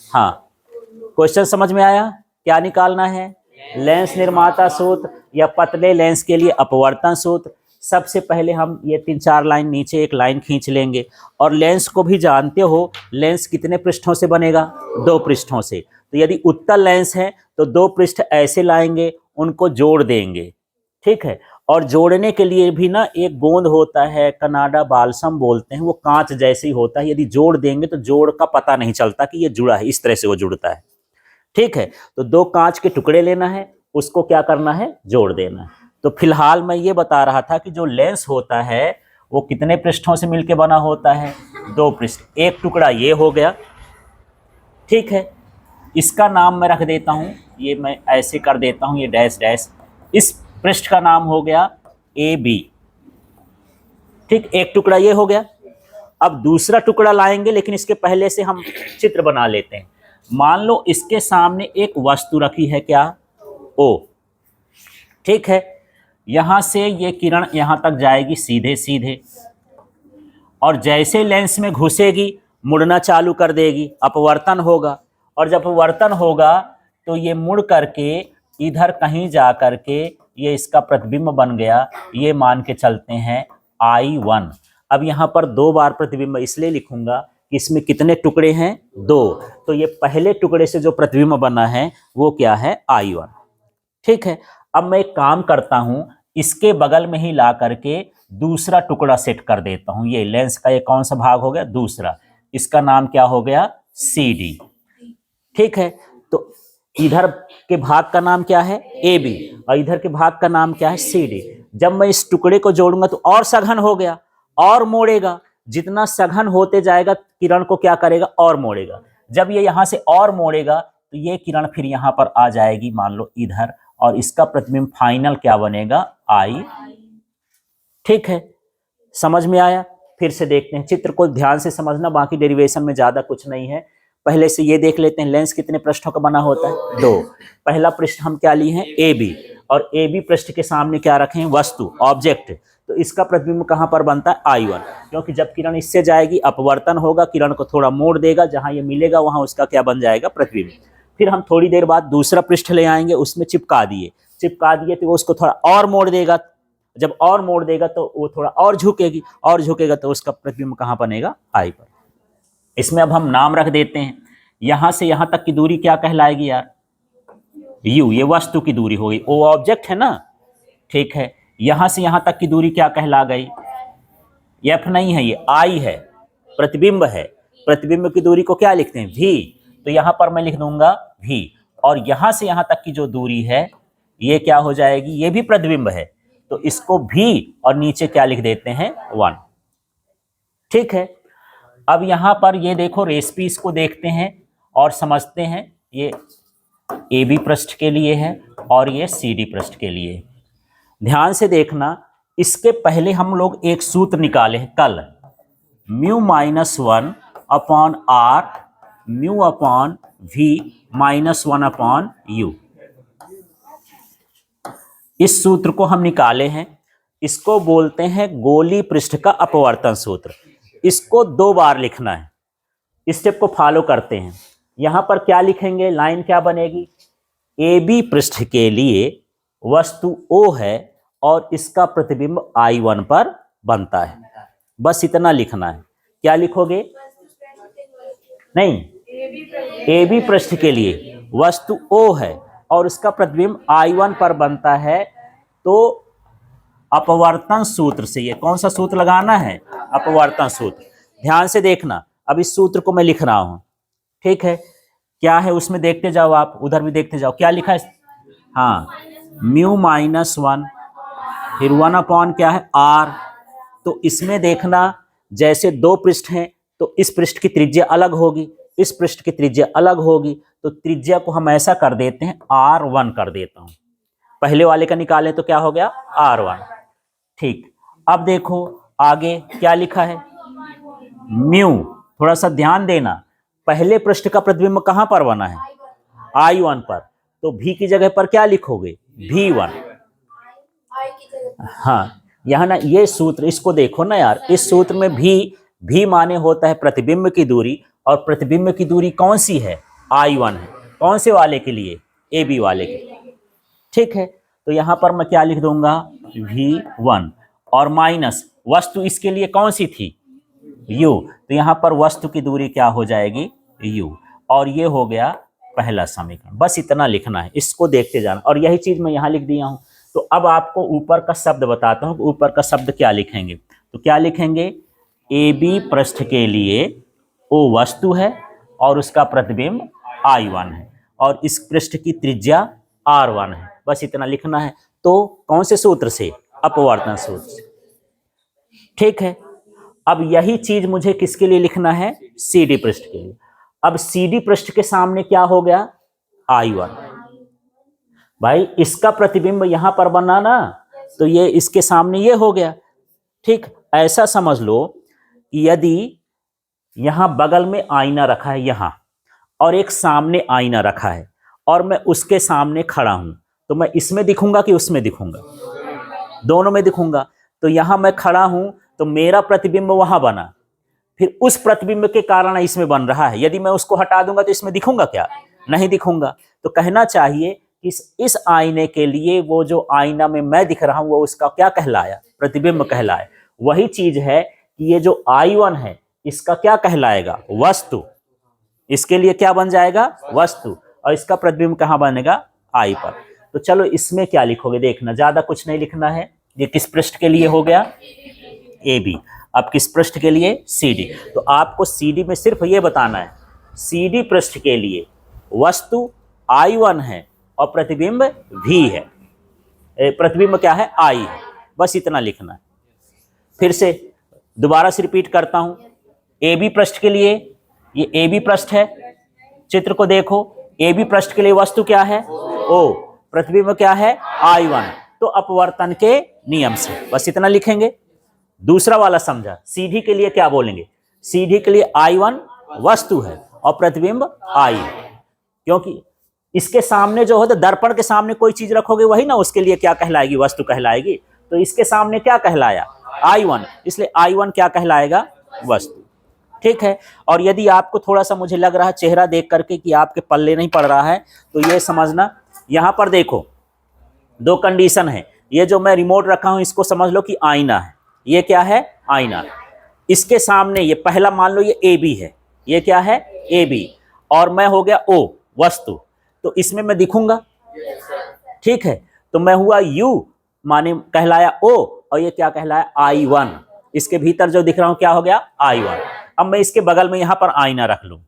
हाँ, क्वेश्चन समझ में आया? क्या निकालना है? लेंस निर्माता सूत्र या पतले लेंस के लिए अपवर्तन सूत्र। सबसे पहले हम ये 3-4 लाइन नीचे एक लाइन खींच लेंगे। और लेंस को भी जानते हो, लेंस कितने पृष्ठों से बनेगा? 2 पृष्ठों से। तो यदि उत्तल लेंस है तो 2 पृष्ठ ऐसे लाएंगे, उनको जोड़ देंगे, ठीक है। और जोड़ने के लिए भी ना एक गोंद होता है, कनाडा बालसम बोलते हैं, वो कांच जैसे ही होता है। यदि जोड़ देंगे तो जोड़ का पता नहीं चलता कि ये जुड़ा है, इस तरह से वो जुड़ता है, ठीक है। तो 2 कांच के टुकड़े लेना है, उसको क्या करना है? जोड़ देना है। तो फिलहाल मैं ये बता रहा था कि जो लेंस होता है वो कितने पृष्ठों से मिलकर बना होता है? 2 पृष्ठ। एक टुकड़ा ये हो गया, ठीक है। इसका नाम मैं रख देता हूं, ये मैं ऐसे कर देता हूं, ये डैश डैश। इस पृष्ठ का नाम हो गया ए बी, ठीक। एक टुकड़ा ये हो गया। अब दूसरा टुकड़ा लाएंगे, लेकिन इसके पहले से हम चित्र बना लेते हैं। मान लो इसके सामने एक वस्तु रखी है, क्या? ओ, ठीक है। यहां से ये किरण यहां तक जाएगी सीधे सीधे, और जैसे लेंस में घुसेगी मुड़ना चालू कर देगी, अपवर्तन होगा। और जब अपवर्तन होगा तो ये मुड़ करके इधर कहीं जा करके ये इसका प्रतिबिंब बन गया। ये मान के चलते हैं I1। अब यहाँ पर 2 बार प्रतिबिंब इसलिए लिखूंगा कि इसमें कितने टुकड़े हैं? 2। तो ये पहले टुकड़े से जो प्रतिबिंब बना है वो क्या है? I1, ठीक है। अब मैं एक काम करता हूं, इसके बगल में ही ला करके दूसरा टुकड़ा सेट कर देता हूं। ये लेंस का ये कौन सा भाग हो गया? दूसरा। इसका नाम क्या हो गया? CD, ठीक है। तो इधर के भाग का नाम क्या है? AB, और इधर के भाग का नाम क्या है? CD। जब मैं इस टुकड़े को जोड़ूंगा तो और सघन हो गया, और मोड़ेगा। जितना सघन होते जाएगा किरण को क्या करेगा? और मोड़ेगा। जब ये यहां से और मोड़ेगा तो ये किरण फिर यहां पर आ जाएगी, मान लो इधर, और इसका प्रतिबिंब फाइनल क्या बनेगा? I, ठीक है। समझ में आया? फिर से देखते हैं, चित्र को ध्यान से समझना, बाकी डेरिवेशन में ज्यादा कुछ नहीं है। पहले से ये देख लेते हैं, लेंस कितने पृष्ठों का बना होता है? 2। पहला पृष्ठ हम क्या लिए हैं? AB, और AB पृष्ठ के सामने क्या रखे हैं? वस्तु, ऑब्जेक्ट। तो इसका प्रतिबिंब कहां पर बनता है? I1, क्योंकि जब किरण इससे जाएगी अपवर्तन होगा, किरण को थोड़ा मोड़ देगा, जहां ये मिलेगा वहां उसका क्या बन जाएगा? प्रतिबिंब। फिर हम थोड़ी देर बाद दूसरा पृष्ठ ले आएंगे, उसमें चिपका दिए तो उसको थोड़ा और मोड़ देगा। जब और मोड़ देगा तो वो थोड़ा और झुकेगी, और झुकेगा तो उसका प्रतिबिंब कहां बनेगा? I पर। इसमें अब हम नाम रख देते हैं। यहां से यहां तक की दूरी क्या कहलाएगी यार? U, ये वस्तु की दूरी होगी। O ऑब्जेक्ट है ना, ठीक है। यहां से यहां तक की दूरी क्या कहला गई? F नहीं है, ये I है, प्रतिबिंब है। प्रतिबिंब की दूरी को क्या लिखते हैं? V। तो यहां पर मैं लिख दूंगा V। और यहां से यहां तक की जो दूरी है ये क्या हो जाएगी? ये भी प्रतिबिंब है, तो इसको V और नीचे क्या लिख देते हैं? 1, ठीक है। अब यहां पर ये देखो, रेसिपी इसको देखते हैं और समझते हैं। ये AB पृष्ठ के लिए है और ये CD पृष्ठ के लिए। ध्यान से देखना, इसके पहले हम लोग एक सूत्र निकाले हैं कल, μ-1 upon R mu upon V -1 upon U। इस सूत्र को हम निकाले हैं, इसको बोलते हैं गोली पृष्ठ का अपवर्तन सूत्र। इसको 2 बार लिखना है। इस स्टेप को फॉलो करते हैं। यहां पर क्या लिखेंगे? लाइन क्या बनेगी? AB पृष्ठ के लिए वस्तु O है और इसका प्रतिबिंब I1 पर बनता है। बस इतना लिखना है। क्या लिखोगे? नहीं, AB पृष्ठ के लिए वस्तु O है और इसका प्रतिबिंब I1 पर बनता है। तो अपवर्तन सूत्र से, ये कौन सा सूत्र लगाना है? अपवर्तन सूत्र। ध्यान से देखना, अब इस सूत्र को मैं लिख रहा हूं, ठीक है। क्या है उसमें देखते जाओ, आप उधर भी देखते जाओ। क्या लिखा है? हाँ, μ-1, फिर 1 अपॉन क्या है? R। तो इसमें देखना, जैसे 2 पृष्ठ हैं तो इस पृष्ठ की त्रिज्या अलग होगी, इस पृष्ठ की त्रिज्या अलग होगी। तो त्रिज्या को हम ऐसा कर देते हैं, R1 कर देता हूं। पहले वाले का निकाले तो क्या हो गया? R1, ठीक। अब देखो आगे क्या लिखा है? म्यू। थोड़ा सा ध्यान देना, पहले पृष्ठ का प्रतिबिंब कहां पर बना है? I1 पर। तो V की जगह पर क्या लिखोगे? V1। हाँ, यहां ना ये सूत्र, इसको देखो ना यार, इस सूत्र में भी माने होता है प्रतिबिंब की दूरी, और प्रतिबिंब की दूरी कौन सी है? I1 है। कौन से वाले के लिए? AB वाले के लिए। ठीक है, तो यहां पर मैं क्या लिख दूंगा? V1 और माइनस वस्तु इसके लिए कौन सी थी? U। तो यहां पर वस्तु की दूरी क्या हो जाएगी? U। और ये हो गया पहला समीकरण। बस इतना लिखना है, इसको देखते जाना। और यही चीज मैं यहां लिख दिया हूं। तो अब आपको ऊपर का शब्द बताता हूं, ऊपर का शब्द क्या लिखेंगे। तो क्या लिखेंगे? AB पृष्ठ के लिए O वस्तु है और उसका प्रतिबिंब I1 है और इस पृष्ठ की त्रिज्या R1 है। बस इतना लिखना है। तो कौन से सूत्र से? अपवर्तन सूत्र से। ठीक है, अब यही चीज मुझे किसके लिए लिखना है? CD पृष्ठ के लिए। अब CD पृष्ठ के सामने क्या हो गया? I1। भाई इसका प्रतिबिंब यहां पर बना ना, तो ये इसके सामने ये हो गया। ठीक, ऐसा समझ लो कि यदि यहां बगल में आईना रखा है यहां, और एक सामने आईना रखा है और मैं उसके सामने खड़ा हूं, तो मैं इसमें दिखूंगा कि उसमें दिखूंगा? दोनों में दिखूंगा। तो यहां मैं खड़ा हूं तो मेरा प्रतिबिंब वहां बना, फिर उस प्रतिबिंब के कारण इसमें बन रहा है। यदि मैं उसको हटा दूंगा तो इसमें दिखूंगा क्या? नहीं दिखूंगा। तो कहना चाहिए कि इस आईने के लिए वो जो आईना में मैं दिख रहा हूं वो उसका क्या कहलाया? प्रतिबिंब कहलाया। वही चीज है कि ये जो I1 है इसका क्या कहलाएगा? वस्तु। इसके लिए क्या बन जाएगा? वस्तु। और इसका प्रतिबिंब कहां बनेगा? I पर। तो चलो इसमें क्या लिखोगे देखना, ज्यादा कुछ नहीं लिखना है। ये किस पृष्ठ के लिए हो गया? AB। अब किस पृष्ठ के लिए? CD। तो आपको CD में सिर्फ ये बताना है, CD पृष्ठ के लिए वस्तु I1 है और प्रतिबिंब V है। प्रतिबिंब क्या है? I है। बस इतना लिखना है। फिर से दोबारा से रिपीट करता हूं। AB पृष्ठ के लिए, ये AB पृष्ठ है, चित्र को देखो। AB पृष्ठ के लिए वस्तु क्या है? O। प्रतिबिंब क्या है? I1। तो अपवर्तन के नियम से बस इतना लिखेंगे। दूसरा वाला समझा? CD के लिए क्या बोलेंगे? CD के लिए I1 वस्तु है और प्रतिबिंब I। क्योंकि इसके सामने जो है, तो दर्पण के सामने कोई चीज रखोगे वही ना उसके लिए क्या कहलाएगी? वस्तु कहलाएगी। तो इसके सामने क्या कहलाया? I1, इसलिए I1 क्या कहलाएगा? वस्तु। ठीक है। और यदि आपको थोड़ा सा मुझे लग रहा है चेहरा देख करके कि आपके पल्ले नहीं पड़ रहा है, तो ये समझना, यहां पर देखो दो कंडीशन है। ये जो मैं रिमोट रखा हूं इसको समझ लो कि आईना है। ये क्या है? आईना। इसके सामने ये पहला मान लो ये AB है, ये क्या है? AB। और मैं हो गया O वस्तु। तो इसमें मैं दिखूंगा? ठीक है, तो मैं हुआ U माने कहलाया O और ये क्या कहलाया? I1। इसके भीतर जो दिख रहा हूं क्या हो गया? I1। अब मैं इसके बगल में यहां पर आईना रख लूं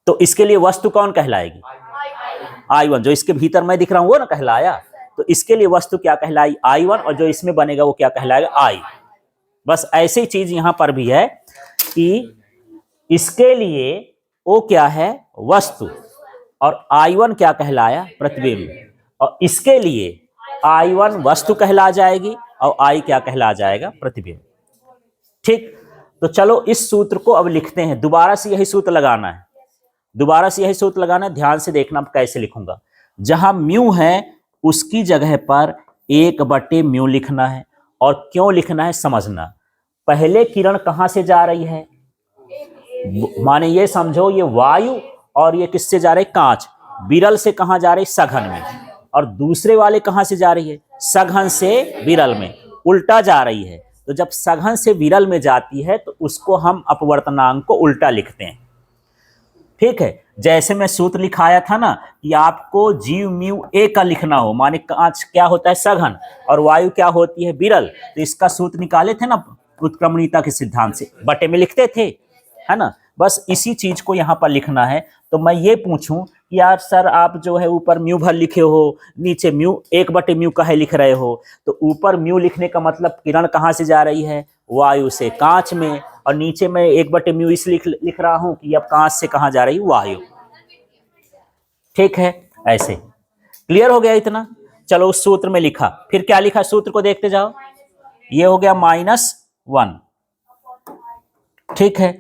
तो इसके लिए वस्तु कौन कहलाएगी? I1। जो इसके भीतर मैं दिख रहा हूं वो ना कहलाया। तो इसके लिए वस्तु क्या कहलाई? I1। और जो इसमें बनेगा वो क्या कहलाएगा? I। बस ऐसी चीज यहां पर भी है कि इसके लिए O क्या है? वस्तु। और I1 क्या कहलाया? प्रतिबिंब। और इसके लिए I1 वस्तु कहला जाएगी और I क्या कहला जाएगा? प्रतिबिंब। ठीक, तो चलो इस सूत्र को अब लिखते हैं। दोबारा से यही सूत्र लगाना है, दोबारा से यही सूत्र लगाना है। ध्यान से देखना कैसे लिखूंगा। जहां म्यू है उसकी जगह पर 1/म्यू लिखना है। और क्यों लिखना है समझना। पहले किरण कहां से जा रही है? माने ये समझो ये वायु, और ये किससे जा रही? कांच। विरल से कहां जा रही? सघन में। और दूसरे वाले कहां से जा रही है? सघन से विरल में। उल्टा जा रही है। तो जब सघन से विरल में जाती है तो उसको हम अपवर्तनांक को उल्टा लिखते हैं। ठीक है, जैसे मैं सूत्र लिखाया था ना कि आपको जीव म्यू ए का लिखना हो, माने कांच क्या होता है? सघन, और वायु क्या होती है? विरल। तो इसका सूत्र निकाले थे ना उत्क्रमणीयता के सिद्धांत से, बटे में लिखते थे, है ना। बस इसी चीज को यहाँ पर लिखना है। तो मैं ये पूछूं कि यार सर आप जो है ऊपर म्यू भर लिखे हो, नीचे म्यू 1/म्यू काहे लिख रहे हो? तो ऊपर म्यू लिखने का मतलब किरण कहाँ से जा रही है? वायु से कांच में। और नीचे मैं 1/म्यू इसलिए लिख रहा हूं कि अब कांच से कहां जा रही? वायु। ठीक है, ऐसे क्लियर हो गया इतना। चलो उस सूत्र में लिखा, फिर क्या लिखा सूत्र को देखते जाओ। ये हो गया -1। ठीक है,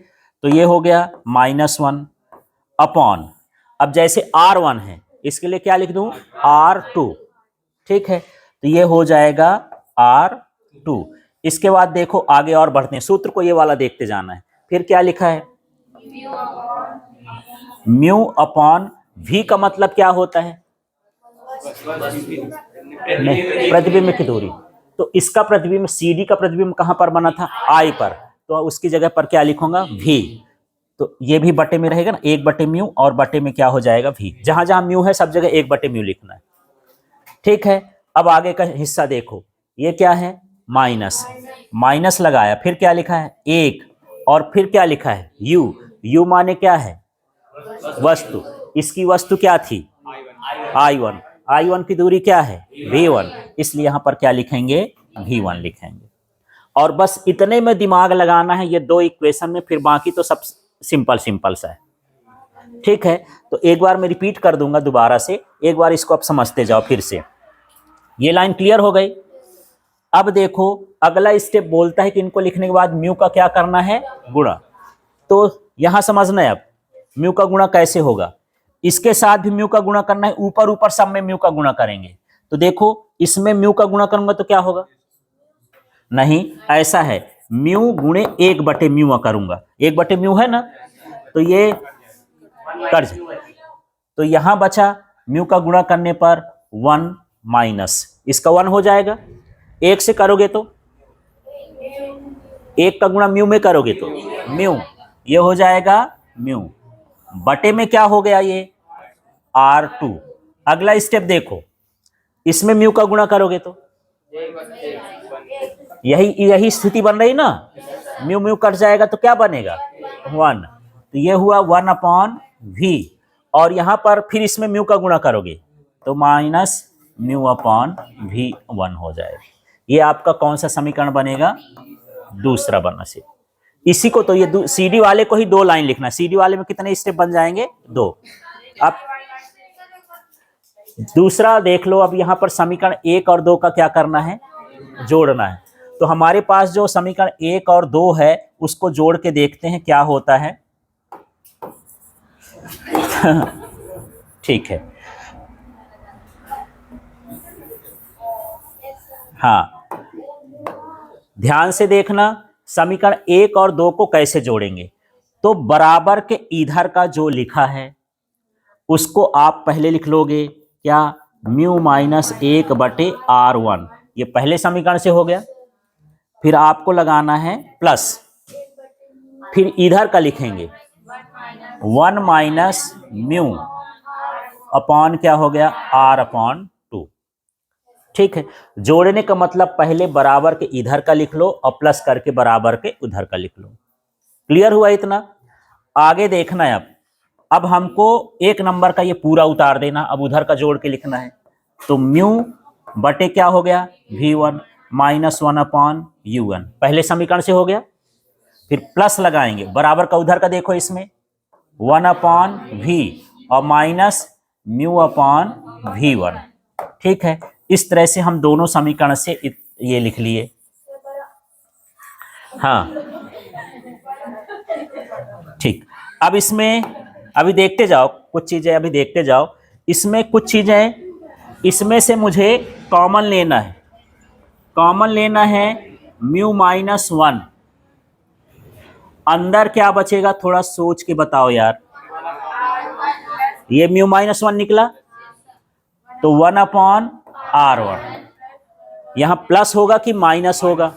तो ये हो गया -1 अपॉन, अब जैसे R1 है इसके लिए क्या लिख दूं? R2। ठीक है, तो ये हो जाएगा R2। इसके बाद देखो आगे और बढ़ते हैं, सूत्र को ये वाला देखते जाना है। फिर क्या लिखा है? म्यू अपॉन वी का मतलब क्या होता है? नहीं, प्रतिबिंब की दूरी। तो इसका प्रतिबिंब CD का प्रतिबिंब कहां पर बना था? I पर, तो उसकी जगह पर क्या लिखूंगा? V। तो ये भी बटे में रहेगा ना, 1/म्यू और बटे में क्या हो जाएगा? V। जहां जहां म्यू है सब जगह 1/म्यू लिखना है। ठीक है, अब आगे का हिस्सा देखो, ये क्या है? माइनस, माइनस लगाया, फिर क्या लिखा है? 1, और फिर क्या लिखा है? U। U माने क्या है? वस्तु। इसकी वस्तु क्या थी? I1। I1 की दूरी क्या है? V1। इसलिए यहां पर क्या लिखेंगे? V1 लिखेंगे। और बस इतने में दिमाग लगाना है, ये दो इक्वेशन में, फिर बाकी तो सब सिंपल सिंपल सा है। ठीक है, तो एक बार मैं रिपीट कर दूंगा दोबारा से, एक बार इसको आप समझते जाओ फिर से। ये लाइन क्लियर हो गई? अब देखो अगला स्टेप बोलता है कि इनको लिखने के बाद म्यू का क्या करना है? गुणा। तो यहां समझना है अब म्यू का गुणा कैसे होगा। इसके साथ भी म्यू का गुणा करना है, ऊपर ऊपर सब में म्यू का गुणा करेंगे। तो देखो इसमें म्यू का गुणा करूंगा तो क्या होगा? नहीं, ऐसा है, म्यू गुणे 1/म्यू करूंगा, 1/म्यू है ना, तो ये कर जाए। तो यहां बचा म्यू का गुणा करने पर 1 माइनस इसका 1 हो जाएगा। 1 से करोगे तो 1 का गुणा म्यू में करोगे तो म्यू, ये हो जाएगा म्यू। बटे में क्या हो गया? ये R2। अगला स्टेप देखो, इसमें म्यू का गुणा करोगे तो यही स्थिति बन रही ना, म्यू म्यू कट जाएगा तो क्या बनेगा? 1। तो ये हुआ 1/V, और यहां पर फिर इसमें म्यू का गुणा करोगे तो माइनस μ/V1 हो जाएगा। ये आपका कौन सा समीकरण बनेगा? दूसरा बना से। इसी को तो ये CD वाले को ही 2 लाइन लिखना। CD वाले में कितने स्टेप बन जाएंगे? 2। अब दूसरा देख लो, अब यहां पर समीकरण 1 और 2 का क्या करना है? जोड़ना है। तो हमारे पास जो समीकरण 1 और 2 है उसको जोड़ के देखते हैं क्या होता है। ठीक है, हाँ, ध्यान से देखना, समीकरण 1 और 2 को कैसे जोड़ेंगे। तो बराबर के इधर का जो लिखा है उसको आप पहले लिख लोगे क्या? μ-1/R1, ये पहले समीकरण से हो गया। फिर आपको लगाना है प्लस, फिर इधर का लिखेंगे 1 माइनस म्यू अपॉन क्या हो गया? R/2। ठीक है, जोड़ने का मतलब पहले बराबर के इधर का लिख लो और प्लस करके बराबर के उधर का लिख लो। क्लियर हुआ इतना? आगे देखना है अब हमको 1 नंबर का ये पूरा उतार देना, अब उधर का जोड़ के लिखना है। तो म्यू बटे क्या हो गया? V1 माइनस 1/U1, पहले समीकरण से हो गया। फिर प्लस लगाएंगे, बराबर का उधर का देखो, इसमें 1/V और माइनस μ/V1। ठीक है, इस तरह से हम दोनों समीकरण से ये लिख लिए। हाँ ठीक, अब इसमें अभी देखते जाओ कुछ चीजें, अभी देखते जाओ। इसमें कुछ चीजें, इसमें से मुझे कॉमन लेना है। कॉमन लेना है μ-1, अंदर क्या बचेगा? थोड़ा सोच के बताओ यार। ये μ-1 निकला तो 1/R1, यहां प्लस होगा कि माइनस होगा?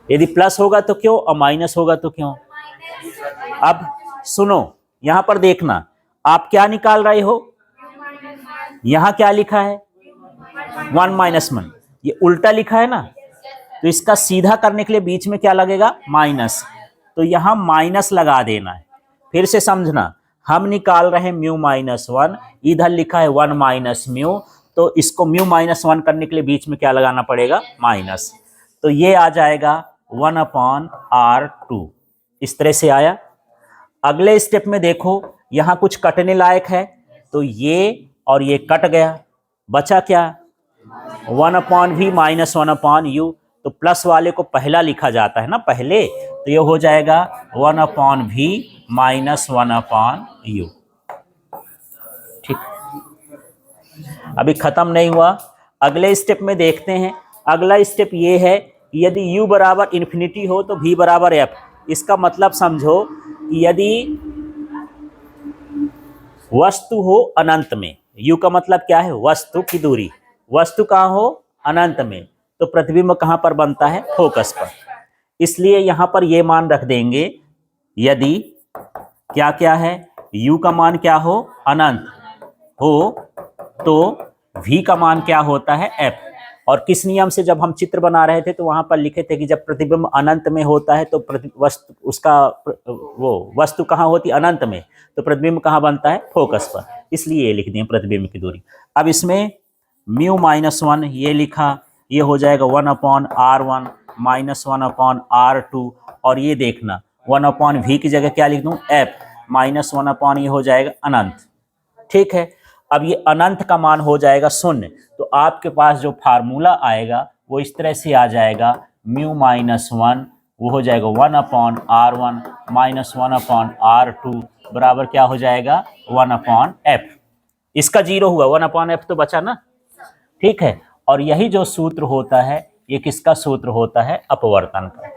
यदि प्लस होगा तो क्यों और माइनस होगा तो क्यों? अब सुनो, यहां पर देखना, आप क्या निकाल रहे हो? यहां क्या लिखा है? 1-1, ये उल्टा लिखा है ना, तो इसका सीधा करने के लिए बीच में क्या लगेगा? माइनस। तो यहां माइनस लगा देना है। फिर से समझना, हम निकाल रहे हैं μ-1, इधर लिखा है 1 माइनस म्यू, तो इसको μ-1 करने के लिए बीच में क्या लगाना पड़ेगा? माइनस। तो ये आ जाएगा 1/R2। इस तरह से आया। अगले स्टेप में देखो, यहां कुछ कटने लायक है, तो ये और ये कट गया, बचा क्या? 1/V minus 1/U। तो प्लस वाले को पहला लिखा जाता है ना पहले, तो ये हो जाएगा 1/V माइनस 1/U। ठीक, अभी खत्म नहीं हुआ, अगले स्टेप में देखते हैं। अगला स्टेप ये है, यदि u बराबर इन्फिनिटी हो तो v बराबर f। इसका मतलब समझो कि यदि वस्तु हो अनंत में, यू का मतलब क्या है, वस्तु की दूरी, वस्तु कहाँ हो, अनंत में, तो प्रतिबिंब कहाँ पर बनता है, फोकस पर। इसलिए यहां पर ये मान रख देंगे, यदि क्या क्या है, u का मान क्या हो, अनंत हो, तो v का मान क्या होता है, f। और किस नियम से जब हम चित्र बना रहे थे तो वहां पर लिखे थे कि जब प्रतिबिंब अनंत में होता है तो वस्तु उसका वो वस्तु कहाँ होती, अनंत में, तो प्रतिबिंब कहाँ बनता है, फोकस पर। इसलिए ये लिख दिए प्रतिबिंब की दूरी। अब इसमें μ-1 ये लिखा, ये हो जाएगा 1/r1 -1/r2, और ये देखना 1/v की जगह क्या लिख दूं, f, -1/ ये हो जाएगा अनंत। ठीक है, अब ये अनंत का मान हो जाएगा 0, तो आपके पास जो फार्मूला आएगा वो इस तरह से आ जाएगा, μ-1 वो हो जाएगा 1/r1 -1/r2 बराबर क्या हो जाएगा, 1/f। इसका 0 हुआ, 1/f तो बचा ना। ठीक है, और यही जो सूत्र होता है ये किसका सूत्र होता है, अपवर्तन का।